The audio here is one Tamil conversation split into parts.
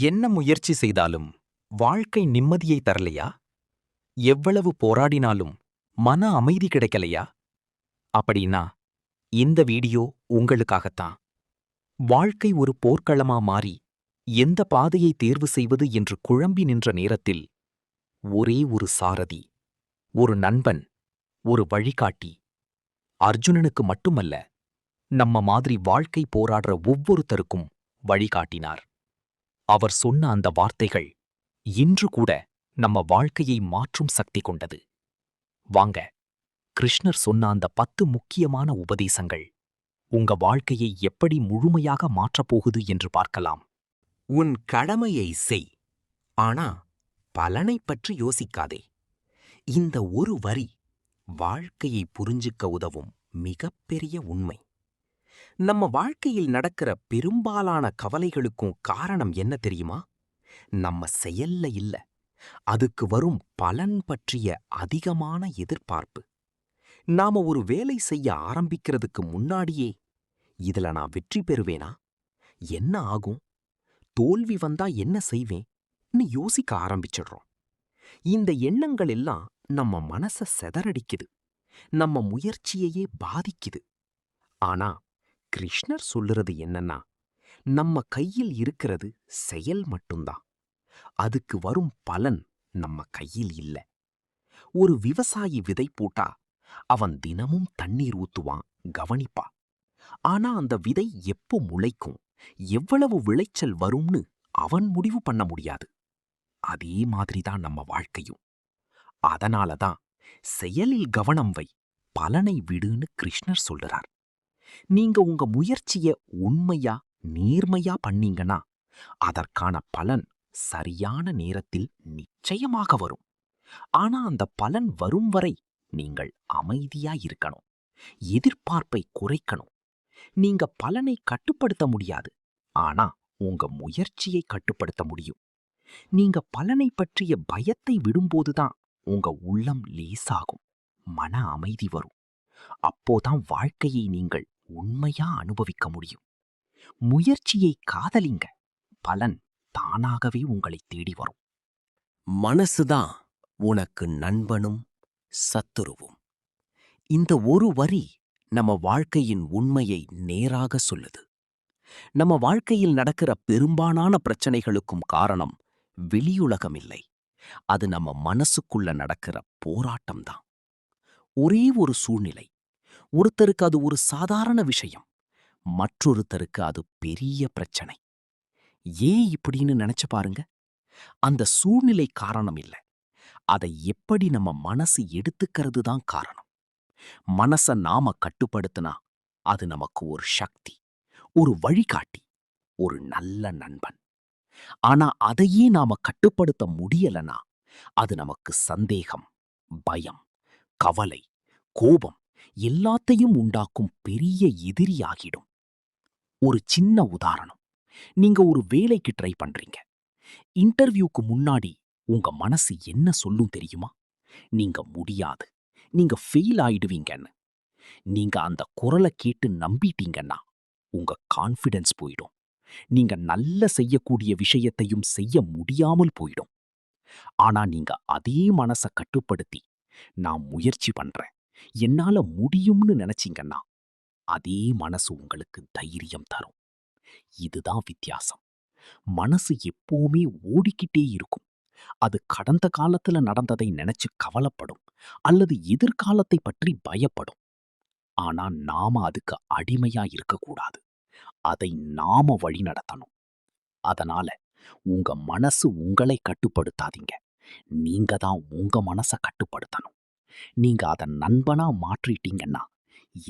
என்ன முயற்சி செய்தாலும் வாழ்க்கை நிம்மதியை தரலையா? எவ்வளவு போராடினாலும் மன அமைதி கிடைக்கலையா? அப்படின்னா இந்த வீடியோ உங்களுக்காகத்தான். வாழ்க்கை ஒரு போர்க்களமா மாறி எந்த பாதையை தேர்வு செய்வது என்று குழம்பி நின்ற நேரத்தில் ஒரே ஒரு சாரதி, ஒரு நண்பன், ஒரு வழிகாட்டி அர்ஜுனனுக்கு மட்டுமல்ல, நம்ம மாதிரி வாழ்க்கை போராடுற ஒவ்வொருத்தருக்கும் வழிகாட்டினார். அவர் சொன்ன அந்த வார்த்தைகள் இன்று கூட நம்ம வாழ்க்கையை மாற்றும் சக்தி கொண்டது. வாங்க, கிருஷ்ணர் சொன்ன அந்த 10 முக்கியமான உபதேசங்கள் உங்க வாழ்க்கையை எப்படி முழுமையாக மாற்றப்போகுது என்று பார்க்கலாம். உன் கடமையை செய், ஆனா பலனைப் பற்றி யோசிக்காதே. இந்த ஒரு வரி வாழ்க்கையை புரிஞ்சுக்க உதவும் மிகப்பெரிய உண்மை. நம்ம வாழ்க்கையில் நடக்கிற பெரும்பாலான கவலைகளுக்கும் காரணம் என்ன தெரியுமா? நம்ம செயல்ல இல்ல, அதுக்கு வரும் பலன் பற்றிய அதிகமான எதிர்பார்ப்பு. நாம ஒரு வேலை செய்ய ஆரம்பிக்கிறதுக்கு முன்னாடியே, இதுல நான் வெற்றி பெறுவேனா, என்ன ஆகும், தோல்வி வந்தா என்ன செய்வேன்னு யோசிக்க ஆரம்பிச்சிடுறோம். இந்த எண்ணங்கள் எல்லாம் நம்ம மனச சிதறடிக்குது, நம்ம முயற்சியையே பாதிக்குது. ஆனா கிருஷ்ணர் சொல்லுறது என்னன்னா, நம்ம கையில் இருக்கிறது செயல் மட்டும்தான். அதுக்கு வரும் பலன் நம்ம கையில் இல்ல. ஒரு விவசாயி விதை போட்டா அவன் தினமும் தண்ணீர் ஊத்துவான், கவனிப்பா. ஆனா அந்த விதை எப்போ முளைக்கும், எவ்வளவு விளைச்சல் வரும்னு அவன் முடிவு பண்ண முடியாது. அதே மாதிரிதான் நம்ம வாழ்க்கையும். அதனாலதான் செயலில் கவனம் வை, பலனை விடுன்னு கிருஷ்ணர் சொல்லுறார். நீங்க உங்க முயற்சிய உண்மையா நேர்மையா பண்ணீங்கன்னா அதற்கான பலன் சரியான நேரத்தில் நிச்சயமாக வரும். ஆனா அந்த பலன் வரும் வரை நீங்கள் அமைதியா இருக்கணும், எதிர்பார்ப்பை குறைக்கணும். நீங்க பலனை கட்டுப்படுத்த முடியாது, ஆனா உங்க முயற்சியை கட்டுப்படுத்த முடியும். நீங்க பலனை பற்றிய பயத்தை விடும்போதுதான் உங்க உள்ளம் லேசாகும், மன அமைதி வரும். அப்போதான் வாழ்க்கையை நீங்கள் உண்மையா அனுபவிக்க முடியும். முயற்சியை காதலிங்க, பலன் தானாகவே உங்களை தேடி வரும். மனசுதான் உனக்கு நண்பனும் சத்துருவும். இந்த ஒரு வரி நம்ம வாழ்க்கையின் உண்மையை நேராக சொல்லுது. நம்ம வாழ்க்கையில் நடக்கிற பெரும்பாலான பிரச்சனைகளுக்கும் காரணம் வெளியுலகம் இல்லை, அது நம்ம மனசுக்குள்ள நடக்கிற போராட்டம்தான். ஒரே ஒரு சூழ்நிலை, ஒருத்தருக்கு அது ஒரு சாதாரண விஷயம், மற்றொருத்தருக்கு அது பெரிய பிரச்சனை. ஏன் இப்படின்னு நினைச்சு பாருங்க. அந்த சூழ்நிலை காரணம் இல்ல, அதை எப்படி நம்ம மனசு எடுத்துக்கிறது தான் காரணம். மனச நாம கட்டுப்படுத்தினா அது நமக்கு ஒரு சக்தி, ஒரு வழிகாட்டி, ஒரு நல்ல நண்பன். ஆனா அதையே நாம கட்டுப்படுத்த முடியலனா அது நமக்கு சந்தேகம், பயம், கவலை, கோபம் எல்லாத்தையும் உண்டாக்கும் பெரிய எதிரியாகிடும். ஒரு சின்ன உதாரணம், நீங்க ஒரு வேலைக்கு ட்ரை பண்றீங்க. இன்டர்வியூக்கு முன்னாடி உங்க மனசு என்ன சொல்லும் தெரியுமா? நீங்க முடியாது, நீங்க ஃபெயில் ஆயிடுவீங்கன்னு. நீங்க அந்த குரலை கேட்டு நம்பிட்டீங்கன்னா உங்க கான்ஃபிடன்ஸ் போயிடும். நீங்க நல்ல செய்யக்கூடிய விஷயத்தையும் செய்ய முடியாமல் போயிடும். ஆனா நீங்க அதே மனச கட்டுப்படுத்தி நான் முயற்சி பண்றேன், என்னால முடியும்னு நினைச்சீங்கன்னா அதே மனசு உங்களுக்கு தைரியம் தரும். இதுதான் வித்தியாசம். மனசு எப்பவுமே ஓடிக்கிட்டே இருக்கும். அது கடந்த காலத்துல நடந்ததை நினைச்சு கவலைப்படும் அல்லது எதிர்காலத்தை பற்றி பயப்படும். ஆனா நாம அதுக்கு அடிமையா இருக்கக்கூடாது, அதை நாம வழி நடத்தணும். அதனால உங்க மனசு உங்களை கட்டுப்படுத்தாதீங்க, நீங்க தான் உங்க மனச கட்டுப்படுத்தணும். நீங்க அதை நண்பனா மாற்றிட்டீங்கன்னா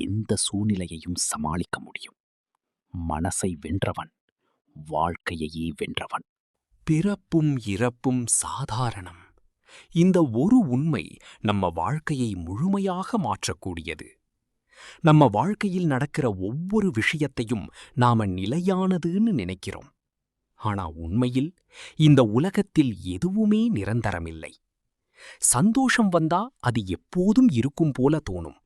எந்த சூழ்நிலையையும் சமாளிக்க முடியும். மனசை வென்றவன் வாழ்க்கையையே வென்றவன். பிறப்பும் இறப்பும் சாதாரணம். இந்த ஒரு உண்மை நம்ம வாழ்க்கையை முழுமையாக மாற்றக்கூடியது. நம்ம வாழ்க்கையில் நடக்கிற ஒவ்வொரு விஷயத்தையும் நாம நிலையானதுன்னு நினைக்கிறோம். ஆனா உண்மையில் இந்த உலகத்தில் எதுவுமே நிரந்தரமில்லை. சந்தோஷம் வந்தா அது எப்போதும் இருக்கும் போல தோணும்.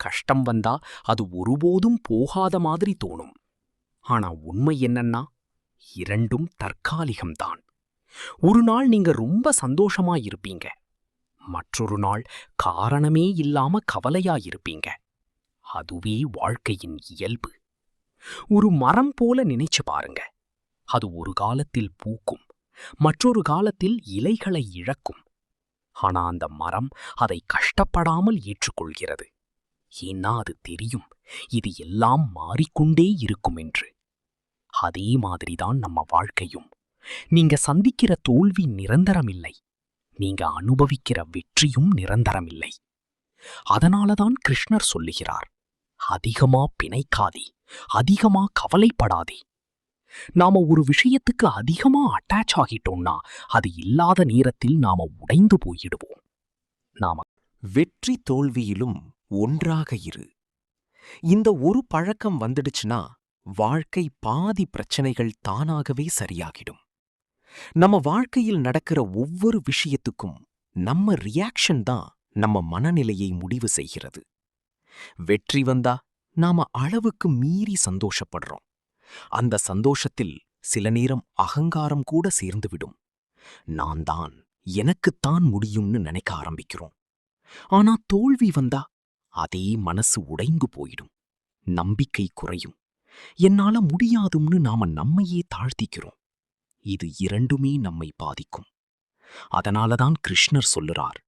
கஷ்டம் வந்தா அது ஒருபோதும் போகாத மாதிரி தோணும். ஆனா உண்மை என்னன்னா, இரண்டும் தற்காலிகம்தான். ஒரு நாள் நீங்க ரொம்ப சந்தோஷமா இருப்பீங்க, மற்றொரு நாள் காரணமே இல்லாம கவலையா இருப்பீங்க. அதுவே வாழ்க்கையின் இயல்பு. ஒரு மரம் போல நினைச்சு பாருங்க. அது ஒரு காலத்தில் பூக்கும், மற்றொரு காலத்தில் இலைகளை இழக்கும். ஆனா அந்த மரம் அதை கஷ்டப்படாமல் ஏற்றுக்கொள்கிறது. ஏன்னா அது தெரியும், இது எல்லாம் மாறிக்கொண்டே இருக்கும் என்று. அதே மாதிரிதான் நம்ம வாழ்க்கையும். நீங்க சந்திக்கிற தோல்வி நிரந்தரமில்லை, நீங்க அனுபவிக்கிற வெற்றியும் நிரந்தரமில்லை. அதனாலதான் கிருஷ்ணர் சொல்லுகிறார், அதிகமா பிணைக்காதே, அதிகமா கவலைப்படாதே. நாம ஒரு விஷயத்துக்கு அதிகமா அட்டாச் ஆகிட்டோம்னா அது இல்லாத நேரத்தில் நாம உடைந்து போயிடுவோம். நாம வெற்றி தோல்வியிலும் ஒன்றாக இரு. இந்த ஒரு பழக்கம் வந்துடுச்சுன்னா வாழ்க்கை பாதி பிரச்சனைகள் தானாகவே சரியாகிடும். நம்ம வாழ்க்கையில் நடக்கிற ஒவ்வொரு விஷயத்துக்கும் நம்ம ரியாக்ஷன் தான் நம்ம மனநிலையை முடிவு செய்கிறது. வெற்றி வந்தா நாம அளவுக்கு மீறி சந்தோஷப்படுறோம். அந்த சந்தோஷத்தில் சில நேரம் அகங்காரம் கூட சேர்ந்துவிடும். நான் தான், எனக்குத்தான் முடியும்னு நினைக்க ஆரம்பிக்கிறோம். ஆனா தோல்வி வந்தா அதே மனசு உடைந்து போயிடும். நம்பிக்கை குறையும். என்னால முடியாதும்னு நாம நம்மையே தாழ்த்திக்கிறோம். இது இரண்டுமே நம்மை பாதிக்கும். அதனாலதான் கிருஷ்ணர் சொல்லுறார்,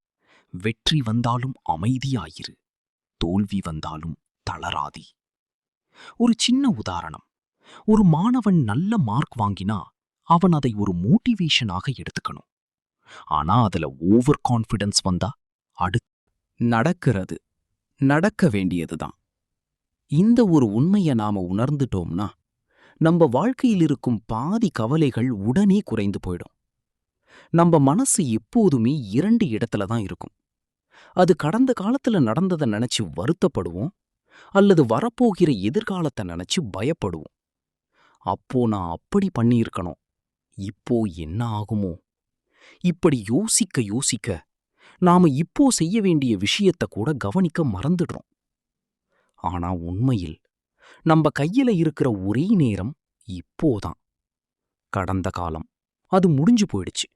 வெற்றி வந்தாலும் அமைதியாயிரு, தோல்வி வந்தாலும் தளராதி. ஒரு சின்ன உதாரணம். ஒரு மாணவன் நல்ல மார்க் வாங்கினா அவன் அதை ஒரு மோட்டிவேஷனாக எடுத்துக்கணும். ஆனா அதுல ஓவர் கான்ஃபிடன்ஸ் வந்தா நடக்கிறது நடக்க வேண்டியதுதான். இந்த ஒரு உண்மையை நாம உணர்ந்துட்டோம்னா நம்ம வாழ்க்கையில் இருக்கும் பாதி கவலைகள் உடனே குறைந்து போயிடும். நம்ம மனசு எப்போதுமே 2 இடத்துல தான் இருக்கும். அது கடந்த காலத்துல நடந்ததை நினைச்சு வருத்தப்படுவோம், அல்லது வரப்போகிற எதிர்காலத்தை நினைச்சு பயப்படுவோம். அப்போ நான் அப்படி பண்ணியிருக்கணும், இப்போ என்ன ஆகுமோ, இப்படி யோசிக்க யோசிக்க நாம இப்போ செய்ய வேண்டிய விஷயத்தை கூட கவனிக்க மறந்துடுறோம். ஆனா உண்மையில் நம்ம கையில இருக்கிற ஒரே நேரம் இப்போதான். கடந்த காலம் அது முடிஞ்சு போயிடுச்சு,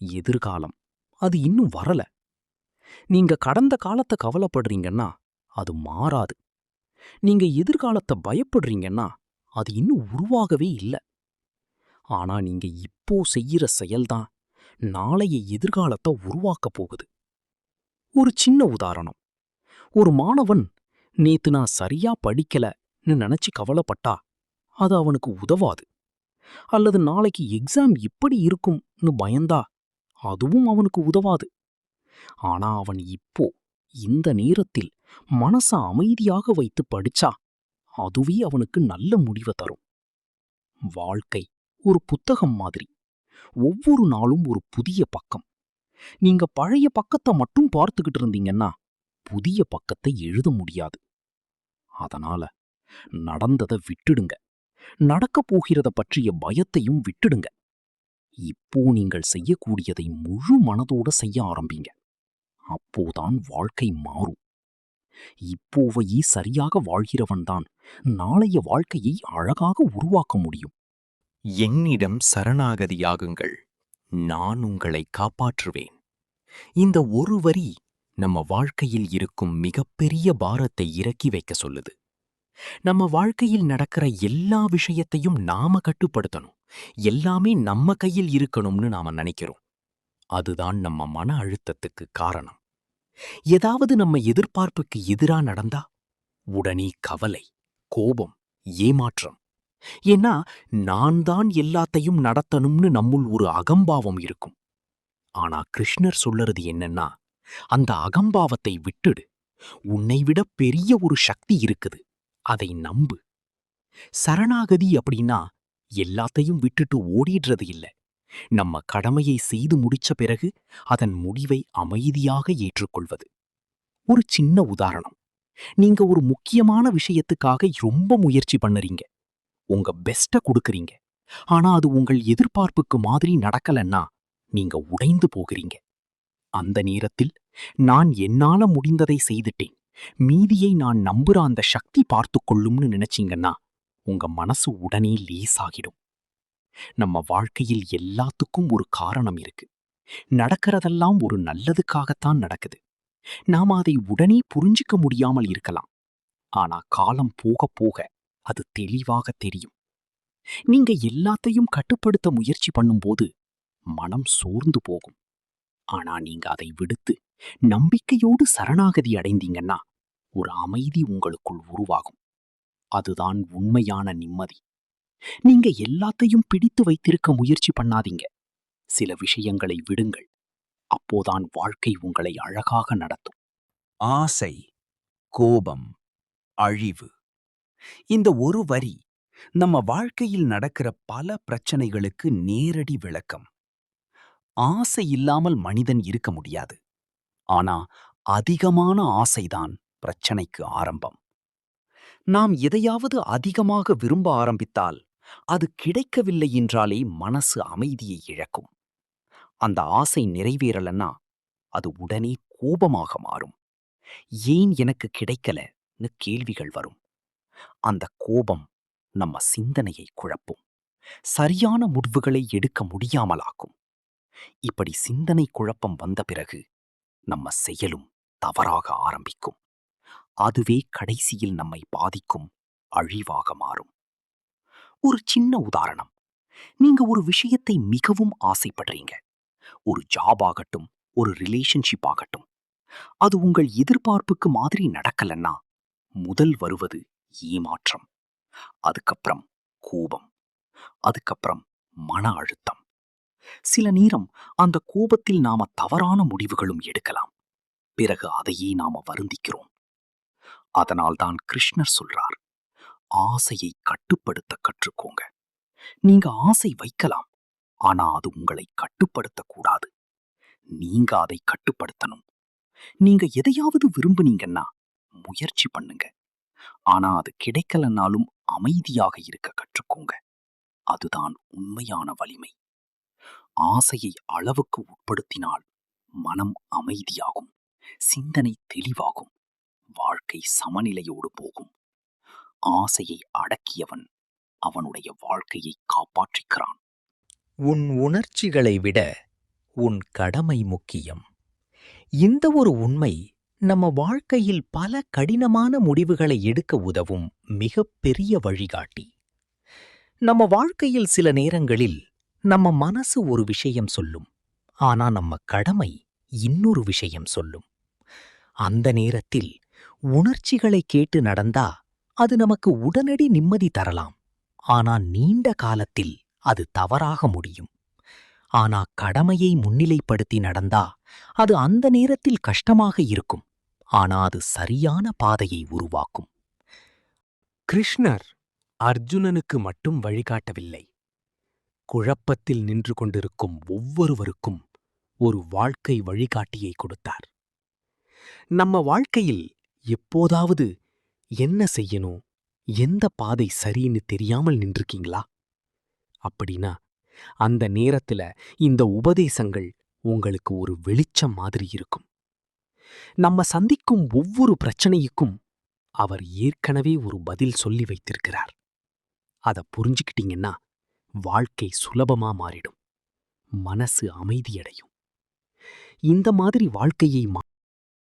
எதிர்காலம் அது இன்னும் வரல. நீங்க கடந்த காலத்தை கவலைப்படுறீங்கன்னா அது மாறாது. நீங்க எதிர்காலத்தை பயப்படுறீங்கன்னா அது இன்னும் உருவாகவே இல்லை. ஆனா நீங்க இப்போ செய்யற செயல்தான் நாளைய எதிர்காலத்தை உருவாக்கப் போகுது. ஒரு சின்ன உதாரணம். ஒரு மாணவன் நேத்து நான் சரியா படிக்கலன்னு நினைச்சு கவலைப்பட்டா அது அவனுக்கு உதவாது. அல்லது நாளைக்கு எக்ஸாம் எப்படி இருக்கும்னு பயந்தா அதுவும் அவனுக்கு உதவாது. ஆனா அவன் இப்போ இந்த நேரத்தில் மனச அமைதியாக வைத்து படிச்சா அதுவே அவனுக்கு நல்ல முடிவை தரும். வாழ்க்கை ஒரு புத்தகம் மாதிரி. ஒவ்வொரு நாளும் ஒரு புதிய பக்கம். நீங்க பழைய பக்கத்தை மட்டும் பார்த்துக்கிட்டு இருந்தீங்கன்னா புதிய பக்கத்தை எழுத முடியாது. அதனால நடந்ததை விட்டுடுங்க. நடக்கப் போகிறத பற்றிய பயத்தையும் விட்டுடுங்க. இப்போ நீங்கள் செய்யக்கூடியதை முழு மனதோட செய்ய ஆரம்பிங்க. அப்போதான் வாழ்க்கை மாறும். இப்போவையே சரியாக வாழ்கிறவன்தான் நாளைய வாழ்க்கையை அழகாக உருவாக்க முடியும். என்னிடம் சரணாகதியாகுங்கள், நான் உங்களை காப்பாற்றுவேன். இந்த ஒரு வரி நம்ம வாழ்க்கையில் இருக்கும் மிகப்பெரிய பாரத்தை இறக்கி வைக்க சொல்லுது. நம்ம வாழ்க்கையில் நடக்கிற எல்லா விஷயத்தையும் நாம கட்டுப்படுத்தணும், எல்லாமே நம்ம கையில் இருக்கணும்னு நாம நினைக்கிறோம். அதுதான் நம்ம மன அழுத்தத்துக்கு காரணம். ஏதாவது நம்ம எதிர்பார்ப்புக்கு எதிரா நடந்தா உடனே கவலை, கோபம், ஏமாற்றம். ஏன்னா நான் தான் எல்லாத்தையும் நடத்தணும்னு நம்முள் ஒரு அகம்பாவம் இருக்கும். ஆனா கிருஷ்ணர் சொல்லுறது என்னன்னா, அந்த அகம்பாவத்தை விட்டுடு. உன்னை விட பெரிய ஒரு சக்தி இருக்குது, அதை நம்பு. சரணாகதி அப்படின்னா எல்லாத்தையும் விட்டுட்டு ஓடிடுறது இல்ல. நம்ம கடமையை செய்து முடிச்ச பிறகு அதன் முடிவை அமைதியாக ஏற்றுக்கொள்வது. ஒரு சின்ன உதாரணம். நீங்க ஒரு முக்கியமான விஷயத்துக்காக ரொம்ப முயற்சி பண்ணுறீங்க, உங்க பெஸ்ட கொடுக்கறீங்க. ஆனா அது உங்கள் எதிர்பார்ப்புக்கு மாதிரி நடக்கலன்னா நீங்க உடைந்து போகிறீங்க. அந்த நேரத்தில் நான் என்னால முடிந்ததை செய்துட்டேன், மீதியை நான் நம்புற அந்த சக்தி பார்த்துக் கொள்ளும்னு நினைச்சீங்கன்னா உங்க மனசு உடனே லேசாகிடும். நம்ம வாழ்க்கையில் எல்லாத்துக்கும் ஒரு காரணம் இருக்கு. நடக்கிறதெல்லாம் ஒரு நல்லதுக்காகத்தான் நடக்குது. நாம அதை உடனே புரிஞ்சிக்க முடியாமல் இருக்கலாம். ஆனா காலம் போக போக அது தெளிவாக தெரியும். நீங்க எல்லாத்தையும் கட்டுப்படுத்த முயற்சி பண்ணும்போது மனம் சோர்ந்து போகும். ஆனா நீங்க அதை விடுத்து நம்பிக்கையோடு சரணாகதி அடைந்தீங்கன்னா ஒரு அமைதி உங்களுக்குள் உருவாகும். அதுதான் உண்மையான நிம்மதி. நீங்க எல்லாத்தையும் பிடித்து வைத்திருக்க முயற்சி பண்ணாதீங்க. சில விஷயங்களை விடுங்கள். அப்போதான் வாழ்க்கை உங்களை அழகாக நடத்தும். ஆசை, கோபம், அழிவு. இந்த ஒரு வரி நம்ம வாழ்க்கையில் நடக்கிற பல பிரச்சனைகளுக்கு நேரடி விளக்கம். ஆசை இல்லாமல் மனிதன் இருக்க முடியாது. ஆனா அதிகமான ஆசைதான் பிரச்சனைக்கு ஆரம்பம். நாம் எதையாவது அதிகமாக விரும்ப ஆரம்பித்தால் அது கிடைக்கவில்லை என்றாலே மனசு அமைதியை இழக்கும். அந்த ஆசை நிறைவேறலன்னா அது உடனே கோபமாக மாறும். ஏன் எனக்கு கிடைக்கலன்னு கேள்விகள் வரும். அந்த கோபம் நம்ம சிந்தனையை குழப்பும். சரியான முடிவுகளை எடுக்க முடியாமலாக்கும். இப்படி சிந்தனை குழப்பம் வந்த பிறகு நம்ம செயலும் தவறாக ஆரம்பிக்கும். அதுவே கடைசியில் நம்மை பாதிக்கும் அழிவாக மாறும். ஒரு சின்ன உதாரணம். நீங்க ஒரு விஷயத்தை மிகவும் ஆசைப்படுறீங்க. ஒரு ஜாப் ஆகட்டும், ஒரு ரிலேஷன்ஷிப் ஆகட்டும். அது உங்கள் எதிர்பார்ப்புக்கு மாதிரி நடக்கலன்னா முதல் வருவது ஏமாற்றம், அதுக்கப்புறம் கோபம், அதுக்கப்புறம் மன அழுத்தம். சில நேரம் அந்த கோபத்தில் நாம தவறான முடிவுகளும் எடுக்கலாம். பிறகு அதையே நாம வருந்திக்கிறோம். அதனால்தான் கிருஷ்ணர் சொல்றார், ஆசையை கட்டுப்படுத்த கற்றுக்கோங்க. நீங்க ஆசை வைக்கலாம், ஆனா அது உங்களை கட்டுப்படுத்தக் கூடாது. நீங்க அதை கட்டுப்படுத்தணும். நீங்க எதையாவது விரும்புனீங்கன்னா முயற்சி பண்ணுங்க. ஆனா அது கிடைக்கலனாலும் அமைதியாக இருக்க கற்றுக்கோங்க. அதுதான் உண்மையான வலிமை. ஆசையை அளவுக்கு உட்படுத்தினால் மனம் அமைதியாகும், சிந்தனை தெளிவாகும், வாழ்க்கை சமநிலையோடு போகும். ஆசையை அடக்கியவன் அவனுடைய வாழ்க்கையை காப்பாற்றுகிறான். உன் உணர்ச்சிகளை விட உன் கடமை முக்கியம். இந்த ஒரு உண்மை நம்ம வாழ்க்கையில் பல கடினமான முடிவுகளை எடுக்க உதவும் மிகப்பெரிய வழிகாட்டி. நம்ம வாழ்க்கையில் சில நேரங்களில் நம்ம மனசு ஒரு விஷயம் சொல்லும், ஆனா நம்ம கடமை இன்னொரு விஷயம் சொல்லும். அந்த நேரத்தில் உணர்ச்சிகளை கேட்டு நடந்தா அது நமக்கு உடனடி நிம்மதி தரலாம். ஆனா நீண்ட காலத்தில் அது தவறாக முடியும். ஆனா கடமையை முன்னிலைப்படுத்தி நடந்தா அது அந்த நேரத்தில் கஷ்டமாக இருக்கும். ஆனா அது சரியான பாதையை உருவாக்கும். கிருஷ்ணர் அர்ஜுனனுக்கு மட்டும் வழிகாட்டவில்லை. குழப்பத்தில் நின்று கொண்டிருக்கும் ஒவ்வொருவருக்கும் ஒரு வாழ்க்கை வழிகாட்டியை கொடுத்தார். நம்ம வாழ்க்கையில் எப்போதாவது என்ன செய்யணும், எந்த பாதை சரின்னு தெரியாமல் நின்றுக்கீங்களா? அப்படின்னா அந்த நேரத்துல இந்த உபதேசங்கள் உங்களுக்கு ஒரு வெளிச்சம் மாதிரி இருக்கும். நம்ம சந்திக்கும் ஒவ்வொரு பிரச்சனைக்கும் அவர் ஏற்கனவே ஒரு பதில் சொல்லி வைத்திருக்கிறார். அத புரிஞ்சுக்கிட்டீங்கன்னா வாழ்க்கை சுலபமா மாறிடும், மனசு அமைதியடையும். இந்த மாதிரி வாழ்க்கையை